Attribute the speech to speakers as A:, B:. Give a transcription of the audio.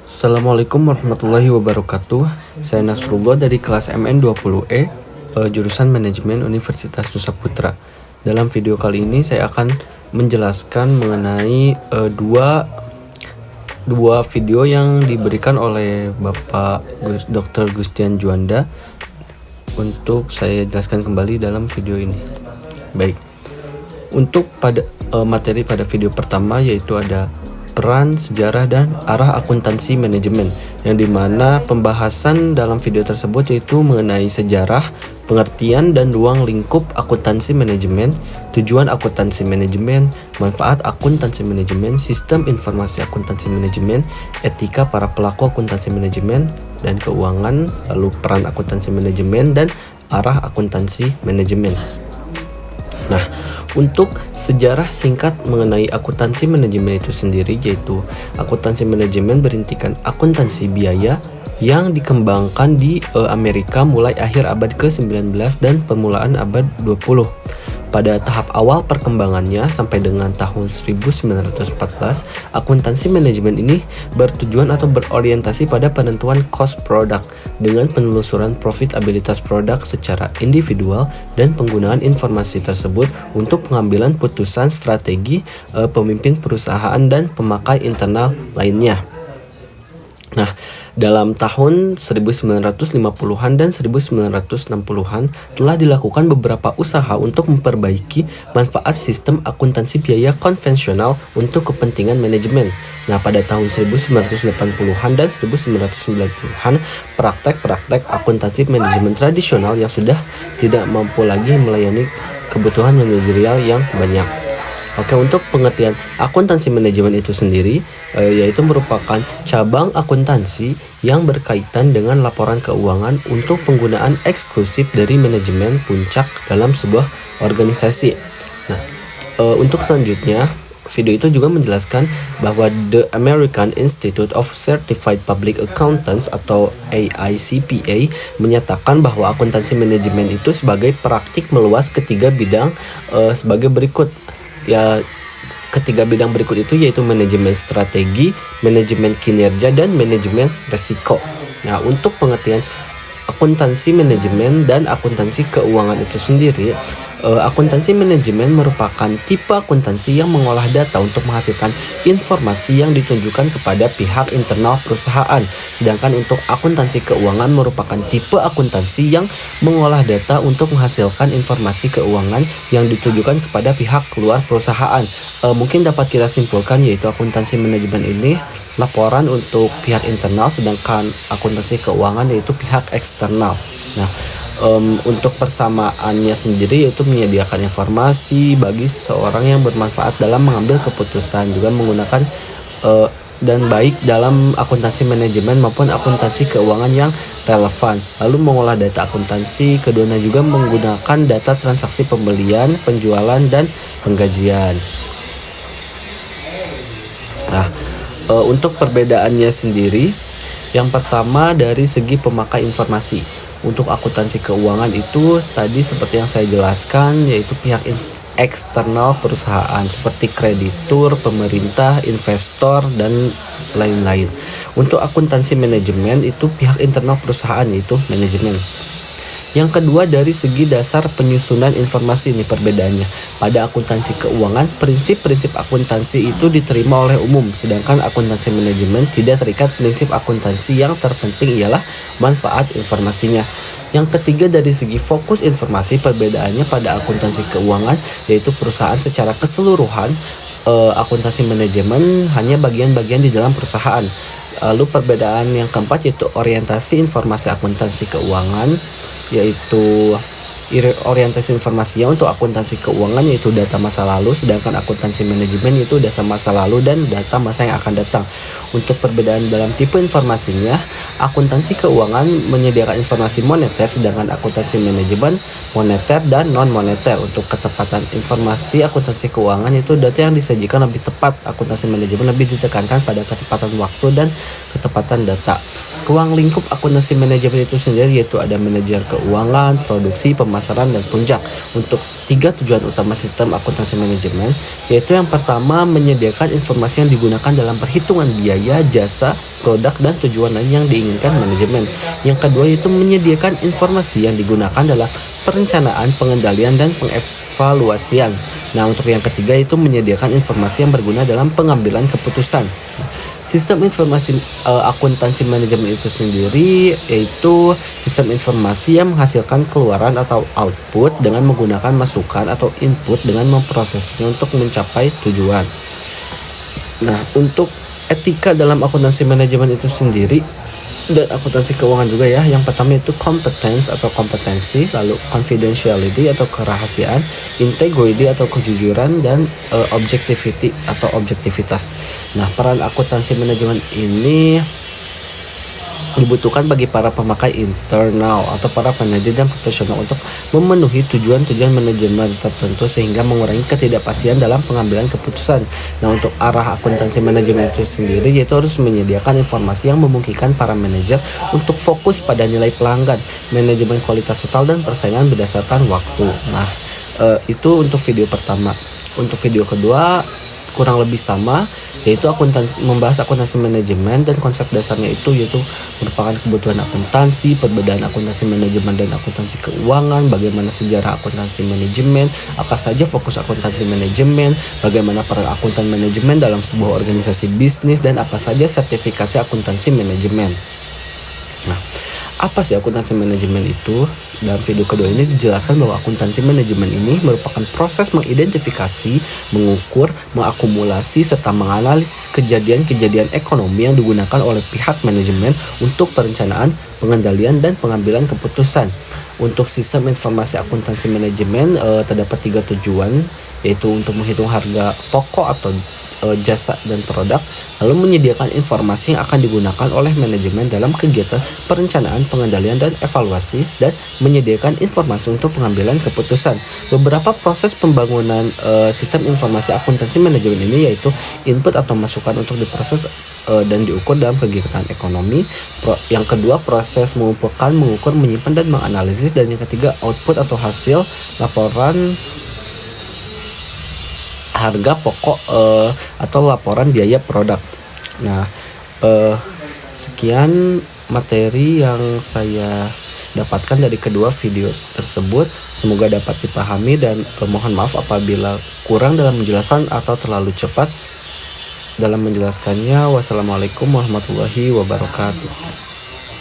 A: Assalamualaikum warahmatullahi wabarakatuh. Saya Nasrullah dari kelas MN20E, jurusan Manajemen Universitas Nusa Putra. Dalam video kali ini saya akan menjelaskan mengenai dua video yang diberikan oleh Bapak Dr. Gustian Juanda. Untuk saya jelaskan kembali dalam video ini. Baik. Untuk materi pada video pertama yaitu ada peran, sejarah, dan arah akuntansi manajemen, yang dimana pembahasan dalam video tersebut yaitu mengenai sejarah, pengertian dan ruang lingkup akuntansi manajemen, tujuan akuntansi manajemen, manfaat akuntansi manajemen, sistem informasi akuntansi manajemen, etika para pelaku akuntansi manajemen dan keuangan, lalu peran akuntansi manajemen dan arah akuntansi manajemen. Nah, untuk sejarah singkat mengenai akuntansi manajemen itu sendiri, yaitu akuntansi manajemen berintikan akuntansi biaya yang dikembangkan di Amerika mulai akhir abad ke-19 dan permulaan abad 20. Pada tahap awal perkembangannya sampai dengan tahun 1914, akuntansi manajemen ini bertujuan atau berorientasi pada penentuan cost product dengan penelusuran profitabilitas produk secara individual dan penggunaan informasi tersebut untuk pengambilan putusan strategi pemimpin perusahaan dan pemakai internal lainnya. Nah, dalam tahun 1950-an dan 1960-an telah dilakukan beberapa usaha untuk memperbaiki manfaat sistem akuntansi biaya konvensional untuk kepentingan manajemen. Nah, pada tahun 1980-an dan 1990-an, praktek-praktek akuntansi manajemen tradisional yang sudah tidak mampu lagi melayani kebutuhan manajerial yang banyak. Oke, untuk pengertian akuntansi manajemen itu sendiri yaitu merupakan cabang akuntansi yang berkaitan dengan laporan keuangan untuk penggunaan eksklusif dari manajemen puncak dalam sebuah organisasi. Nah, untuk selanjutnya video itu juga menjelaskan bahwa The American Institute of Certified Public Accountants atau AICPA menyatakan bahwa akuntansi manajemen itu sebagai praktik meluas ketiga bidang sebagai berikut. Ya, ketiga bidang berikut itu yaitu manajemen strategi, manajemen kinerja, dan manajemen resiko. Nah, untuk pengertian akuntansi manajemen dan akuntansi keuangan itu sendiri, akuntansi manajemen merupakan tipe akuntansi yang mengolah data untuk menghasilkan informasi yang ditunjukkan kepada pihak internal perusahaan. Sedangkan untuk akuntansi keuangan merupakan tipe akuntansi yang mengolah data untuk menghasilkan informasi keuangan yang ditujukan kepada pihak luar perusahaan. Mungkin dapat kita simpulkan yaitu akuntansi manajemen ini laporan untuk pihak internal, sedangkan akuntansi keuangan yaitu pihak eksternal. Nah, untuk persamaannya sendiri yaitu menyediakan informasi bagi seseorang yang bermanfaat dalam mengambil keputusan, juga menggunakan dan baik dalam akuntansi manajemen maupun akuntansi keuangan yang relevan. Lalu mengolah data akuntansi, keduanya juga menggunakan data transaksi pembelian, penjualan, dan penggajian. Nah, untuk perbedaannya sendiri, yang pertama dari segi pemakai informasi. Untuk akuntansi keuangan itu tadi seperti yang saya jelaskan, yaitu pihak eksternal perusahaan seperti kreditur, pemerintah, investor, dan lain-lain. Untuk akuntansi manajemen itu pihak internal perusahaan yaitu manajemen. Yang kedua dari segi dasar penyusunan informasi, ini perbedaannya. Pada akuntansi keuangan, prinsip-prinsip akuntansi itu diterima oleh umum, sedangkan akuntansi manajemen tidak terikat prinsip akuntansi, yang terpenting ialah manfaat informasinya. Yang ketiga dari segi fokus informasi, perbedaannya pada akuntansi keuangan yaitu perusahaan secara keseluruhan, akuntansi manajemen hanya bagian-bagian di dalam perusahaan. Lalu perbedaan yang keempat yaitu orientasi informasi akuntansi keuangan, yaitu orientasi informasinya untuk akuntansi keuangan yaitu data masa lalu, sedangkan akuntansi manajemen yaitu data masa lalu dan data masa yang akan datang. Untuk perbedaan dalam tipe informasinya, akuntansi keuangan menyediakan informasi moneter, sedangkan akuntansi manajemen moneter dan non moneter. Untuk ketepatan informasi akuntansi keuangan itu data yang disajikan lebih tepat, akuntansi manajemen lebih ditekankan pada ketepatan waktu dan ketepatan data. Ruang lingkup akuntansi manajemen itu sendiri yaitu ada manajer keuangan, produksi, pemasaran, dan puncak. Untuk tiga tujuan utama sistem akuntansi manajemen, yaitu yang pertama menyediakan informasi yang digunakan dalam perhitungan biaya, jasa, produk dan tujuan lain yang diinginkan manajemen. Yang kedua yaitu menyediakan informasi yang digunakan dalam perencanaan, pengendalian, dan pengevaluasian. Nah, untuk yang ketiga itu menyediakan informasi yang berguna dalam pengambilan keputusan. Sistem informasi akuntansi manajemen itu sendiri yaitu sistem informasi yang menghasilkan keluaran atau output dengan menggunakan masukan atau input dengan memprosesnya untuk mencapai tujuan. Nah, untuk etika dalam akuntansi manajemen itu sendiri dan akuntansi keuangan juga ya. Yang pertama itu competence atau kompetensi, lalu confidentiality atau kerahasiaan, integrity atau kejujuran, dan objectivity atau objektivitas. Nah, peran akuntansi manajemen ini dibutuhkan bagi para pemakai internal atau para peneliti dan profesional untuk memenuhi tujuan-tujuan manajemen tertentu sehingga mengurangi ketidakpastian dalam pengambilan keputusan. Nah, untuk arah akuntansi manajemen itu sendiri yaitu harus menyediakan informasi yang memungkinkan para manajer untuk fokus pada nilai pelanggan, manajemen kualitas total, dan persaingan berdasarkan waktu. Nah, itu untuk video pertama. Untuk video kedua kurang lebih sama, yaitu membahas akuntansi manajemen dan konsep dasarnya itu yaitu merupakan kebutuhan akuntansi, perbedaan akuntansi manajemen dan akuntansi keuangan, bagaimana sejarah akuntansi manajemen, apa saja fokus akuntansi manajemen, bagaimana peran akuntan manajemen dalam sebuah organisasi bisnis, dan apa saja sertifikasi akuntansi manajemen. Nah, apa sih akuntansi manajemen itu? Dalam video kedua ini dijelaskan bahwa akuntansi manajemen ini merupakan proses mengidentifikasi, mengukur, mengakumulasi, serta menganalisis kejadian-kejadian ekonomi yang digunakan oleh pihak manajemen untuk perencanaan, pengendalian, dan pengambilan keputusan. Untuk sistem informasi akuntansi manajemen terdapat 3 tujuan, yaitu untuk menghitung harga pokok atau jasa dan produk, lalu menyediakan informasi yang akan digunakan oleh manajemen dalam kegiatan perencanaan, pengendalian, dan evaluasi, dan menyediakan informasi untuk pengambilan keputusan. Beberapa proses pembangunan sistem informasi akuntansi manajemen ini yaitu input atau masukan untuk diproses dan diukur dalam kegiatan ekonomi. Yang kedua, proses mengumpulkan, mengukur, menyimpan, dan menganalisis. Dan yang ketiga, output atau hasil laporan harga pokok atau laporan biaya produk. Nah, sekian materi yang saya dapatkan dari kedua video tersebut. Semoga dapat dipahami dan mohon maaf apabila kurang dalam menjelaskan atau terlalu cepat dalam menjelaskannya. Wassalamualaikum warahmatullahi wabarakatuh.